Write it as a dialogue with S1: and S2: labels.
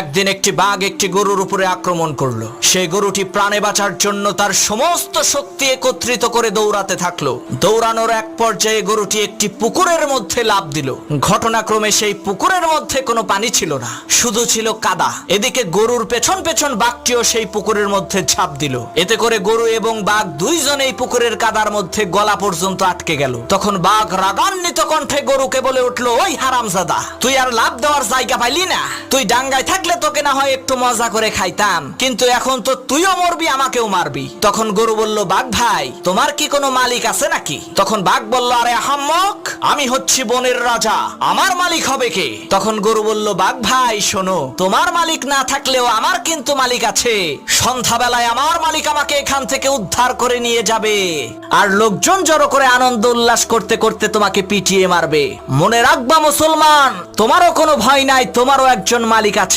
S1: একদিন একটি বাঘ একটি গরুর উপরে আক্রমণ করলো। সেই গরুটি প্রাণে বাঁচার জন্য তার সমস্ত শক্তি একত্রিত করে দৌড়াতে থাকলো। দৌড়ানোর এক পর্যায়ে গরুটি একটি পুকুরের মধ্যে লাফ দিল। ঘটনাক্রমে সেই পুকুরের মধ্যে কোনো পানি ছিল না, শুধু ছিল কাদা। এদিকে গরুর পেছন পেছন বাঘটিও সেই পুকুরের মধ্যে ঝাঁপ দিল। এতে করে গরু এবং বাঘ দুইজনেই পুকুরের কাদার মধ্যে গলা পর্যন্ত আটকে গেল। তখন বাঘ রাগান্বিত কণ্ঠে গরুকে বলে উঠলো, ওই হারামজাদা, তুই আর লাফ দেওয়ার জায়গা পাইলি না? তুই ডাঙ্গায় থাকলে তোকে না হয় একটু মজা করে খাইতাম, কিন্তু এখন তো তুইও মরবি, আমাকেও মারবি। তখন গরু বলল, বাঘ ভাই, তোমার কি কোনো মালিক আছে নাকি? তখন বাঘ বলল, আরে আহাম্মক, আমি হচ্ছি বনের রাজা, আমার মালিক হবে কে? তখন গরু বলল, বাঘ ভাই শোনো, তোমার মালিক না থাকলেও আমার কিন্তু মালিক আছে। সন্ধ্যাবেলায় আমার মালিক আমাকে এখান থেকে উদ্ধার করে নিয়ে যাবে, আর লোকজন জড়ো করে আনন্দ উল্লাস করতে করতে তোমাকে পিটিয়ে মারবে। মনে রাখবা মুসলমান, তোমারও কোনো ভয় নাই, তোমারও একজন মালিক আছে।